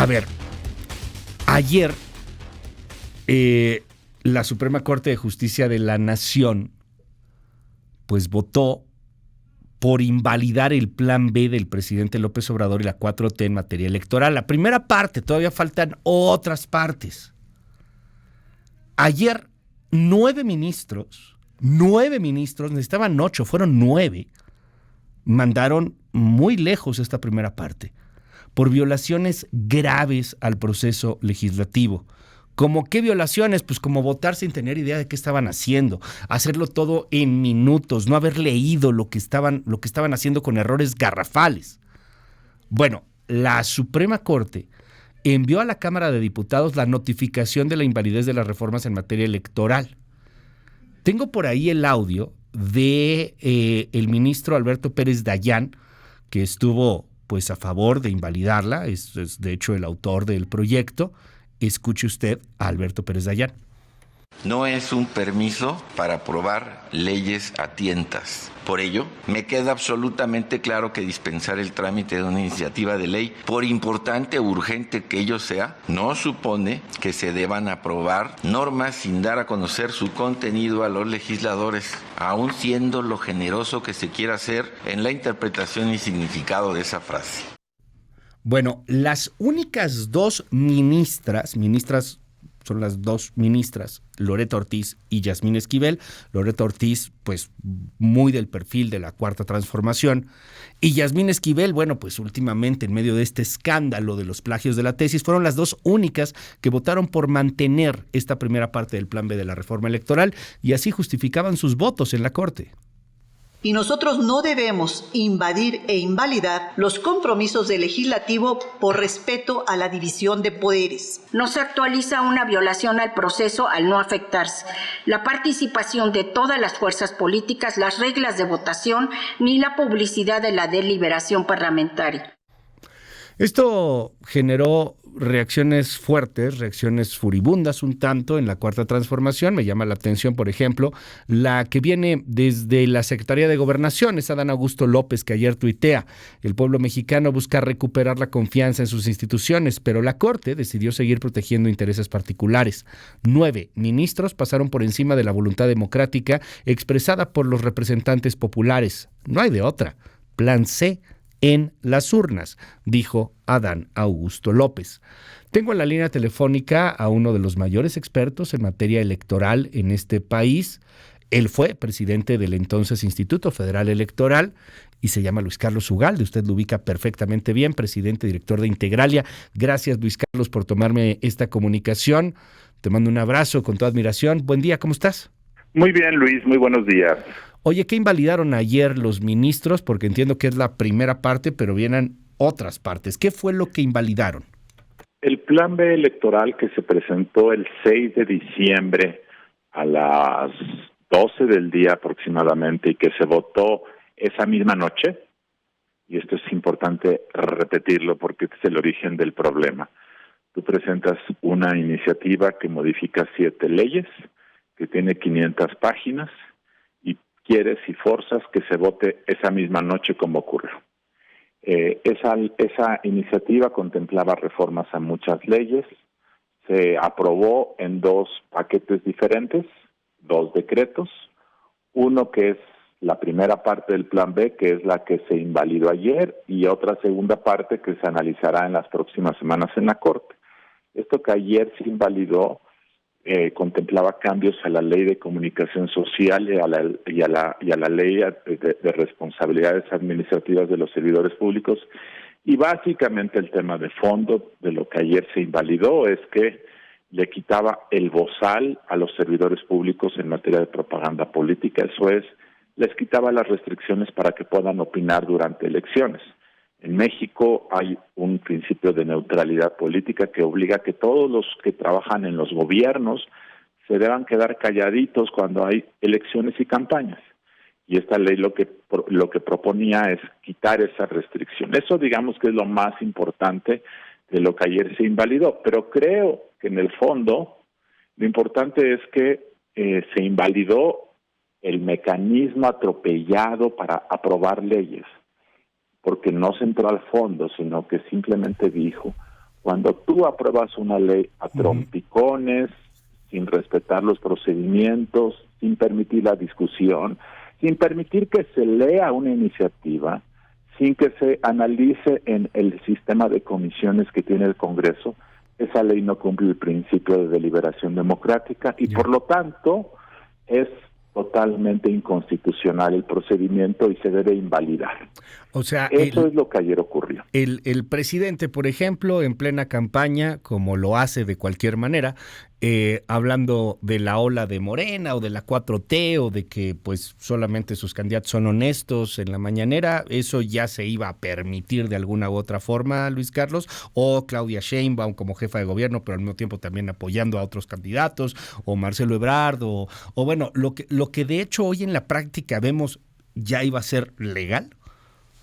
A ver, ayer la Suprema Corte de Justicia de la Nación pues votó por invalidar el plan B del presidente López Obrador y la 4T en materia electoral. La primera parte, todavía faltan otras partes. Ayer, 9 ministros, necesitaban 8, fueron 9, mandaron muy lejos esta primera parte, por violaciones graves al proceso legislativo. ¿Cómo qué violaciones? Pues como votar sin tener idea de qué estaban haciendo, hacerlo todo en minutos, no haber leído lo que estaban haciendo con errores garrafales. Bueno, la Suprema Corte envió a la Cámara de Diputados la notificación de la invalidez de las reformas en materia electoral. Tengo por ahí el audio de el ministro Alberto Pérez Dayán, que estuvo pues a favor de invalidarla, es de hecho el autor del proyecto. Escuche usted a Alberto Pérez Dayán. No es un permiso para aprobar leyes a tientas. Por ello, me queda absolutamente claro que dispensar el trámite de una iniciativa de ley, por importante o urgente que ello sea, no supone que se deban aprobar normas sin dar a conocer su contenido a los legisladores, aun siendo lo generoso que se quiera hacer en la interpretación y significado de esa frase. Bueno, las únicas dos ministras son las dos ministras, Loreto Ortiz y Yasmín Esquivel. Loreto Ortiz, pues muy del perfil de la Cuarta Transformación, y Yasmín Esquivel, bueno, pues últimamente en medio de este escándalo de los plagios de la tesis, fueron las dos únicas que votaron por mantener esta primera parte del plan B de la reforma electoral, y así justificaban sus votos en la Corte. Y nosotros no debemos invadir e invalidar los compromisos del legislativo por respeto a la división de poderes. No se actualiza una violación al proceso al no afectarse la participación de todas las fuerzas políticas, las reglas de votación, ni la publicidad de la deliberación parlamentaria. Esto generó reacciones fuertes, reacciones furibundas un tanto en la Cuarta Transformación. Me llama la atención, por ejemplo, la que viene desde la Secretaría de Gobernación, es Adán Augusto López, que ayer tuitea: el pueblo mexicano busca recuperar la confianza en sus instituciones, pero la Corte decidió seguir protegiendo intereses particulares. 9 ministros pasaron por encima de la voluntad democrática expresada por los representantes populares. No hay de otra. Plan C en las urnas, dijo Adán Augusto López. Tengo en la línea telefónica a uno de los mayores expertos en materia electoral en este país. Él fue presidente del entonces Instituto Federal Electoral y se llama Luis Carlos Ugalde. Usted lo ubica perfectamente bien, presidente, director de Integralia. Gracias, Luis Carlos, por tomarme esta comunicación. Te mando un abrazo con toda admiración. Buen día, ¿cómo estás? Muy bien, Luis, muy buenos días. Oye, ¿qué invalidaron ayer los ministros? Porque entiendo que es la primera parte, pero vienen otras partes. ¿Qué fue lo que invalidaron? El plan B electoral que se presentó el 6 de diciembre a las 12 del día aproximadamente y que se votó esa misma noche, y esto es importante repetirlo porque este es el origen del problema. Tú presentas una iniciativa que modifica 7 leyes, que tiene 500 páginas, quieres y forzas que se vote esa misma noche como ocurrió. Esa iniciativa contemplaba reformas a muchas leyes, se aprobó en 2 paquetes diferentes, 2 decretos, uno que es la primera parte del plan B, que es la que se invalidó ayer, y otra segunda parte que se analizará en las próximas semanas en la Corte. Esto que ayer se invalidó contemplaba cambios a la ley de comunicación social y a la ley de responsabilidades administrativas de los servidores públicos, y básicamente el tema de fondo de lo que ayer se invalidó es que le quitaba el bozal a los servidores públicos en materia de propaganda política. Eso es, les quitaba las restricciones para que puedan opinar durante elecciones. En México hay un principio de neutralidad política que obliga a que todos los que trabajan en los gobiernos se deban quedar calladitos cuando hay elecciones y campañas. Y esta ley lo que proponía es quitar esa restricción. Eso, digamos, que es lo más importante de lo que ayer se invalidó. Pero creo que en el fondo lo importante es que se invalidó el mecanismo atropellado para aprobar leyes, porque no se entró al fondo, sino que simplemente dijo, Cuando tú apruebas una ley a trompicones, sin respetar los procedimientos, sin permitir la discusión, sin permitir que se lea una iniciativa, sin que se analice en el sistema de comisiones que tiene el Congreso, esa ley no cumple el principio de deliberación democrática y por lo tanto es totalmente inconstitucional el procedimiento y se debe invalidar. O sea, eso es lo que ayer ocurrió. El presidente, por ejemplo, en plena campaña, como lo hace de cualquier manera, hablando de la ola de Morena o de la 4T o de que pues solamente sus candidatos son honestos en la mañanera, ¿eso ya se iba a permitir de alguna u otra forma, Luis Carlos? O Claudia Sheinbaum como jefa de gobierno, pero al mismo tiempo también apoyando a otros candidatos, o Marcelo Ebrard, o bueno, lo que de hecho hoy en la práctica vemos ya iba a ser legal.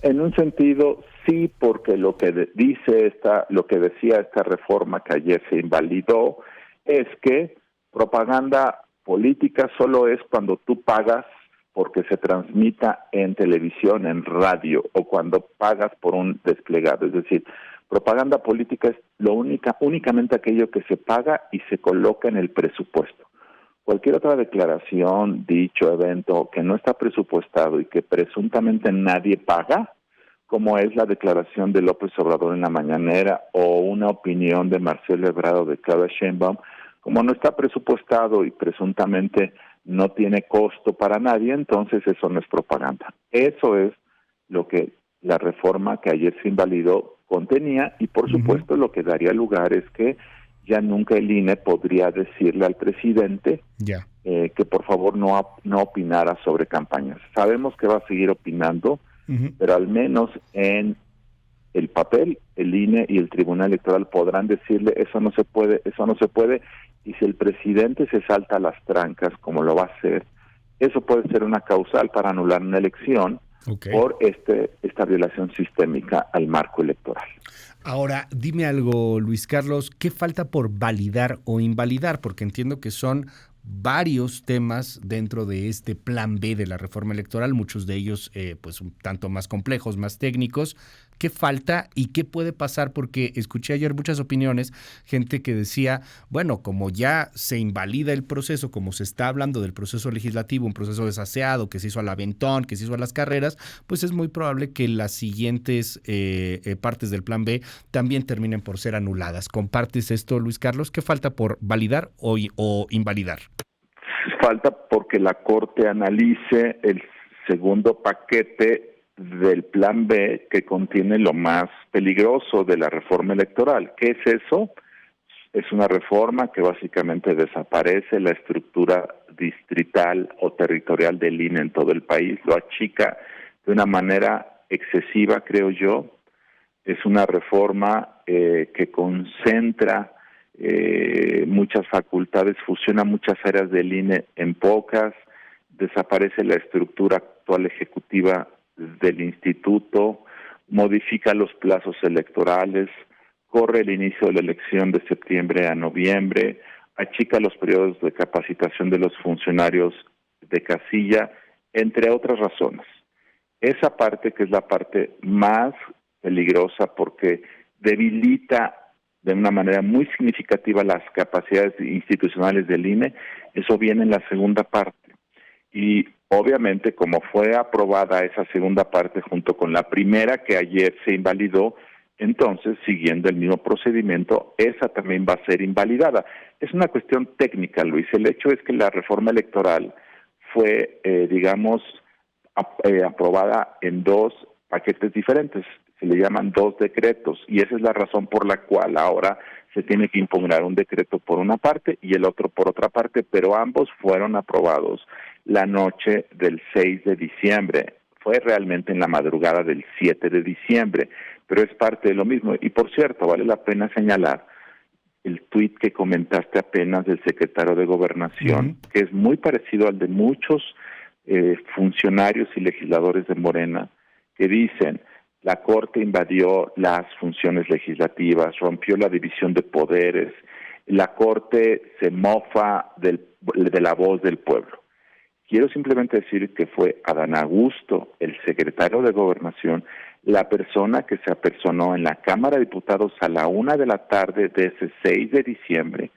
En un sentido, sí, porque lo que decía esta reforma que ayer se invalidó es que propaganda política solo es cuando tú pagas porque se transmita en televisión, en radio, o cuando pagas por un desplegado. Es decir, propaganda política es únicamente aquello que se paga y se coloca en el presupuesto. Cualquier otra declaración, dicho, evento que no está presupuestado y que presuntamente nadie paga, como es la declaración de López Obrador en la mañanera o una opinión de Marcelo Ebrard o de Claudia Sheinbaum, como no está presupuestado y presuntamente no tiene costo para nadie, entonces eso no es propaganda. Eso es lo que la reforma que ayer se invalidó contenía y por supuesto lo que daría lugar es que ya nunca el INE podría decirle al presidente que por favor no opinara sobre campañas. Sabemos que va a seguir opinando, pero al menos en el papel, el INE y el Tribunal Electoral podrán decirle eso no se puede, y si el presidente se salta las trancas, como lo va a hacer, eso puede ser una causal para anular una elección por esta violación sistémica al marco electoral. Ahora, dime algo, Luis Carlos, ¿qué falta por validar o invalidar? Porque entiendo que son varios temas dentro de este plan B de la reforma electoral, muchos de ellos pues un tanto más complejos, más técnicos. ¿Qué falta y qué puede pasar? Porque escuché ayer muchas opiniones, gente que decía, bueno, como ya se invalida el proceso, como se está hablando del proceso legislativo, un proceso desaseado que se hizo al aventón, que se hizo a las carreras, pues es muy probable que las siguientes partes del plan B también terminen por ser anuladas. ¿Compartes esto, Luis Carlos? ¿Qué falta por validar o invalidar? Falta porque la Corte analice el segundo paquete del plan B que contiene lo más peligroso de la reforma electoral. ¿Qué es eso? Es una reforma que básicamente desaparece la estructura distrital o territorial del INE en todo el país, lo achica de una manera excesiva, creo yo. Es una reforma que concentra muchas facultades, fusiona muchas áreas del INE en pocas, desaparece la estructura actual ejecutiva del instituto, modifica los plazos electorales, corre el inicio de la elección de septiembre a noviembre, achica los periodos de capacitación de los funcionarios de casilla, entre otras razones. Esa parte, que es la parte más peligrosa porque debilita de una manera muy significativa las capacidades institucionales del INE, eso viene en la segunda parte. Y obviamente, como fue aprobada esa segunda parte junto con la primera que ayer se invalidó, entonces, siguiendo el mismo procedimiento, esa también va a ser invalidada. Es una cuestión técnica, Luis. El hecho es que la reforma electoral fue, aprobada en dos paquetes diferentes. Se le llaman dos decretos, y esa es la razón por la cual ahora se tiene que impugnar un decreto por una parte y el otro por otra parte, pero ambos fueron aprobados la noche del 6 de diciembre. Fue realmente en la madrugada del 7 de diciembre, pero es parte de lo mismo. Y por cierto, vale la pena señalar el tuit que comentaste apenas del secretario de Gobernación, que es muy parecido al de muchos funcionarios y legisladores de Morena, que dicen: la Corte invadió las funciones legislativas, rompió la división de poderes, la Corte se mofa de la voz del pueblo. Quiero simplemente decir que fue Adán Augusto, el secretario de Gobernación, la persona que se apersonó en la Cámara de Diputados a la 1:00 p.m. de ese 6 de diciembre,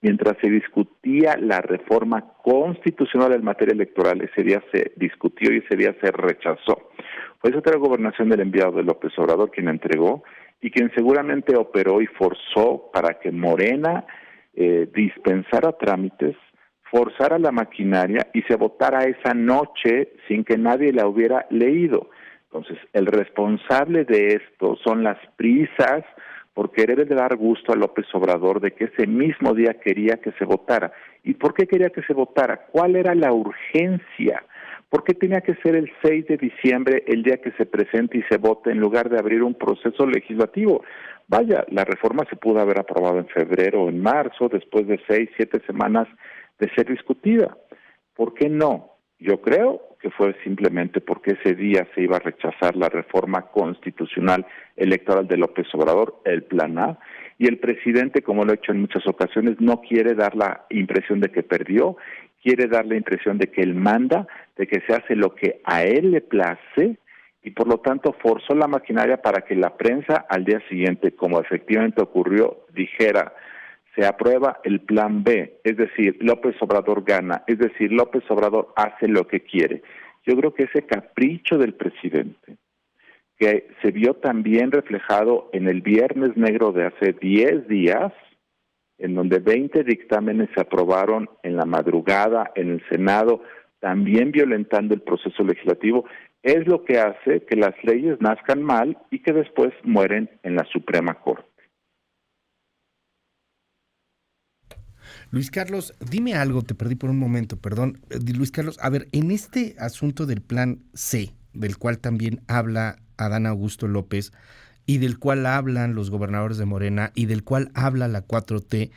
mientras se discutía la reforma constitucional en materia electoral. Ese día se discutió y ese día se rechazó. Fue esa otra gobernación del enviado de López Obrador quien entregó y quien seguramente operó y forzó para que Morena dispensara trámites, forzara la maquinaria y se votara esa noche sin que nadie la hubiera leído. Entonces, el responsable de esto son las prisas por querer dar gusto a López Obrador de que ese mismo día quería que se votara. ¿Y por qué quería que se votara? ¿Cuál era la urgencia? ¿Por qué tenía que ser el 6 de diciembre el día que se presente y se vote en lugar de abrir un proceso legislativo? Vaya, la reforma se pudo haber aprobado en febrero o en marzo, después de 6, 7 semanas de ser discutida. ¿Por qué no? Yo creo que fue simplemente porque ese día se iba a rechazar la reforma constitucional electoral de López Obrador, el Plan A, y el presidente, como lo ha hecho en muchas ocasiones, no quiere dar la impresión de que perdió, quiere dar la impresión de que él manda, de que se hace lo que a él le place, y por lo tanto forzó la maquinaria para que la prensa al día siguiente, como efectivamente ocurrió, dijera: se aprueba el Plan B, es decir, López Obrador gana, es decir, López Obrador hace lo que quiere. Yo creo que ese capricho del presidente, que se vio también reflejado en el Viernes Negro de hace 10 días, en donde 20 dictámenes se aprobaron en la madrugada en el Senado, también violentando el proceso legislativo, es lo que hace que las leyes nazcan mal y que después mueren en la Suprema Corte. Luis Carlos, dime algo, te perdí por un momento, perdón. Luis Carlos, a ver, en este asunto del Plan C, del cual también habla Adán Augusto López, y del cual hablan los gobernadores de Morena, y del cual habla la 4T,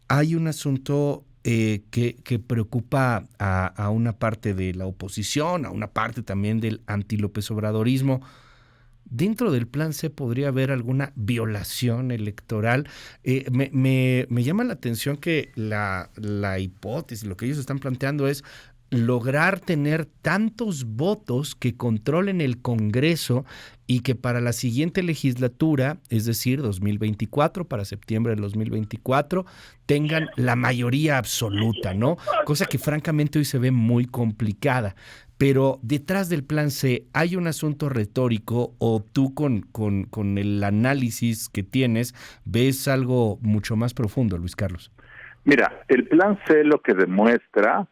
hay un asunto que preocupa a una parte de la oposición, a una parte también del anti-López Obradorismo. ¿Dentro del Plan C podría haber alguna violación electoral? Me llama la atención que la hipótesis, lo que ellos están planteando es lograr tener tantos votos que controlen el Congreso y que para la siguiente legislatura, es decir, 2024, para septiembre del 2024, tengan la mayoría absoluta, ¿no? Cosa que francamente hoy se ve muy complicada. Pero detrás del Plan C, ¿hay un asunto retórico o tú con el análisis que tienes ves algo mucho más profundo, Luis Carlos? Mira, el Plan C lo que demuestra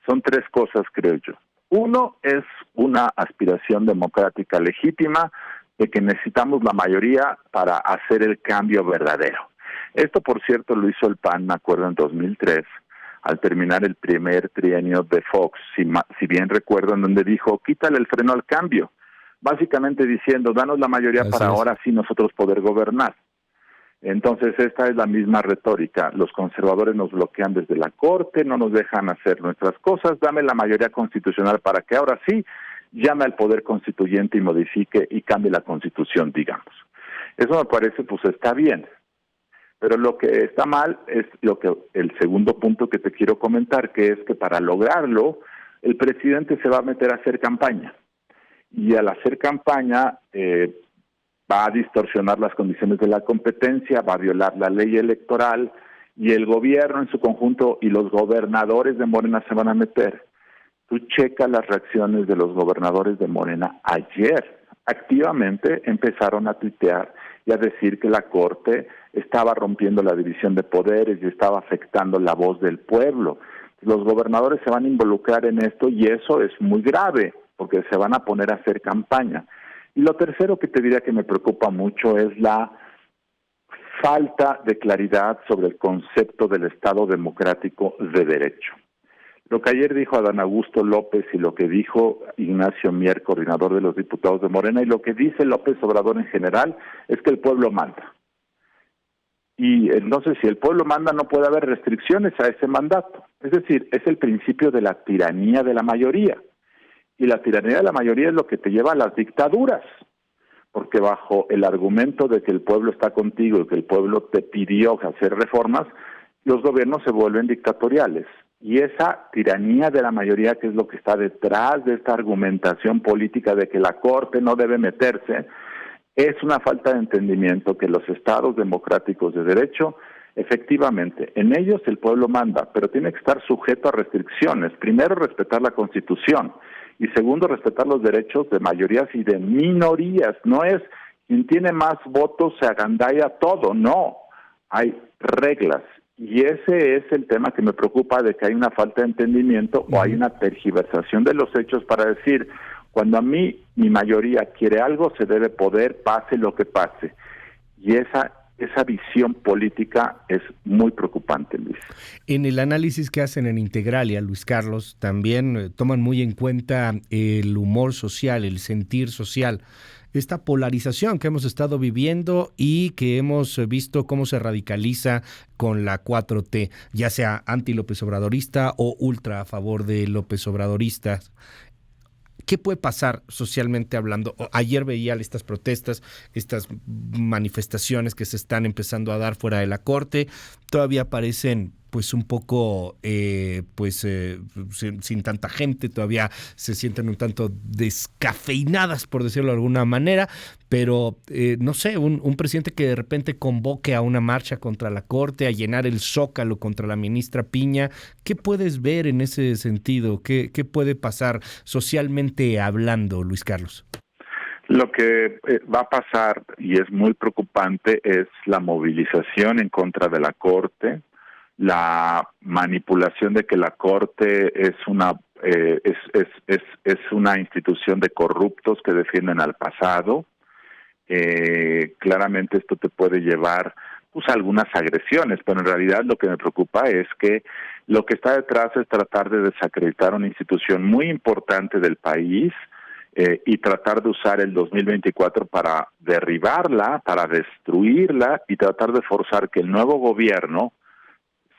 son 3 cosas, creo yo. Uno es una aspiración democrática legítima de que necesitamos la mayoría para hacer el cambio verdadero. Esto, por cierto, lo hizo el PAN, me acuerdo, en 2003, al terminar el primer trienio de Fox, si bien recuerdo, en donde dijo: quítale el freno al cambio, básicamente diciendo: danos la mayoría para ahora sí nosotros poder gobernar. Entonces esta es la misma retórica: los conservadores nos bloquean desde la Corte, no nos dejan hacer nuestras cosas, dame la mayoría constitucional para que ahora sí llame al poder constituyente y modifique y cambie la Constitución, digamos. Eso me parece, pues está bien. Pero lo que está mal es el segundo punto que te quiero comentar, que es que para lograrlo, el presidente se va a meter a hacer campaña. Y al hacer campaña, va a distorsionar las condiciones de la competencia, va a violar la ley electoral, y el gobierno en su conjunto y los gobernadores de Morena se van a meter. Tú checa las reacciones de los gobernadores de Morena ayer. Activamente empezaron a tuitear y a decir que la Corte estaba rompiendo la división de poderes y estaba afectando la voz del pueblo. Los gobernadores se van a involucrar en esto y eso es muy grave, porque se van a poner a hacer campaña. Y lo tercero que te diría que me preocupa mucho es la falta de claridad sobre el concepto del Estado democrático de derecho. Lo que ayer dijo Adán Augusto López y lo que dijo Ignacio Mier, coordinador de los diputados de Morena, y lo que dice López Obrador en general, es que el pueblo manda. Y entonces, si el pueblo manda, no puede haber restricciones a ese mandato. Es decir, es el principio de la tiranía de la mayoría. Y la tiranía de la mayoría es lo que te lleva a las dictaduras. Porque bajo el argumento de que el pueblo está contigo y que el pueblo te pidió hacer reformas, los gobiernos se vuelven dictatoriales. Y esa tiranía de la mayoría, que es lo que está detrás de esta argumentación política de que la Corte no debe meterse, es una falta de entendimiento que los estados democráticos de derecho, efectivamente, en ellos el pueblo manda, pero tiene que estar sujeto a restricciones. Primero, respetar la Constitución, y segundo, respetar los derechos de mayorías y de minorías. No es quien tiene más votos se agandalla todo, no. Hay reglas. Y ese es el tema que me preocupa, de que hay una falta de entendimiento o hay una tergiversación de los hechos para decir, cuando a mí mi mayoría quiere algo, se debe poder, pase lo que pase. Y esa visión política es muy preocupante, Luis. En el análisis que hacen en Integralia, Luis Carlos, también toman muy en cuenta el humor social, el sentir social, esta polarización que hemos estado viviendo y que hemos visto cómo se radicaliza con la 4T, ya sea anti-López Obradorista o ultra a favor de López Obradoristas. ¿Qué puede pasar socialmente hablando? Ayer veía estas protestas, estas manifestaciones que se están empezando a dar fuera de la Corte, todavía parecen pues un poco sin tanta gente, todavía se sienten un tanto descafeinadas, por decirlo de alguna manera, pero no sé, un presidente que de repente convoque a una marcha contra la Corte, a llenar el Zócalo contra la ministra Piña, ¿qué puedes ver en ese sentido? ¿Qué puede pasar socialmente hablando, Luis Carlos? Lo que va a pasar, y es muy preocupante, es la movilización en contra de la Corte, la manipulación de que la Corte es una institución de corruptos que defienden al pasado. Claramente esto te puede llevar a algunas agresiones, pero en realidad lo que me preocupa es que lo que está detrás es tratar de desacreditar una institución muy importante del país, y tratar de usar el 2024 para derribarla, para destruirla, y tratar de forzar que el nuevo gobierno,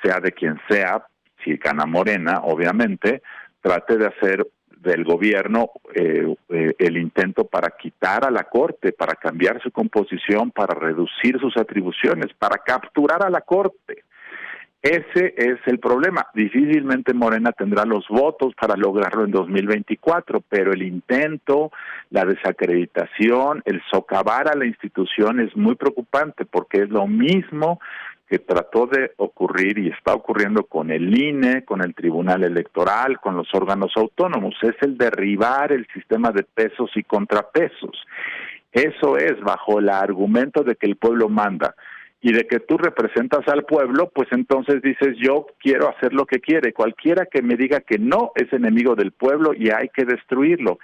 sea de quien sea, si gana Morena, obviamente, trate de hacer del gobierno el intento para quitar a la Corte, para cambiar su composición, para reducir sus atribuciones, para capturar a la Corte. Ese es el problema. Difícilmente Morena tendrá los votos para lograrlo en 2024, pero el intento, la desacreditación, el socavar a la institución es muy preocupante, porque es lo mismo que trató de ocurrir y está ocurriendo con el INE, con el Tribunal Electoral, con los órganos autónomos. Es el derribar el sistema de pesos y contrapesos. Eso es bajo el argumento de que el pueblo manda y de que tú representas al pueblo, pues entonces dices, yo quiero hacer lo que quiere. Cualquiera que me diga que no es enemigo del pueblo y hay que destruirlo.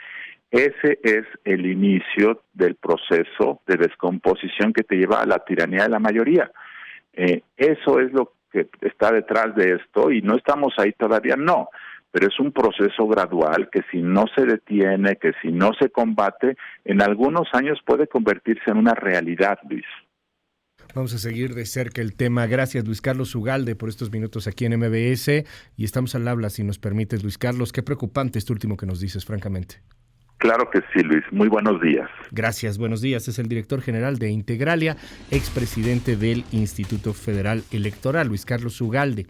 Ese es el inicio del proceso de descomposición que te lleva a la tiranía de la mayoría. Eso es lo que está detrás de esto, y no estamos ahí todavía, no, pero es un proceso gradual que si no se detiene, que si no se combate, en algunos años puede convertirse en una realidad, Luis. Vamos a seguir de cerca el tema. Gracias, Luis Carlos Ugalde, por estos minutos aquí en MBS, y estamos al habla, si nos permites, Luis Carlos. Qué preocupante esto último que nos dices, francamente. Claro que sí, Luis. Muy buenos días. Gracias, buenos días. Es el director general de Integralia, expresidente del Instituto Federal Electoral, Luis Carlos Ugalde.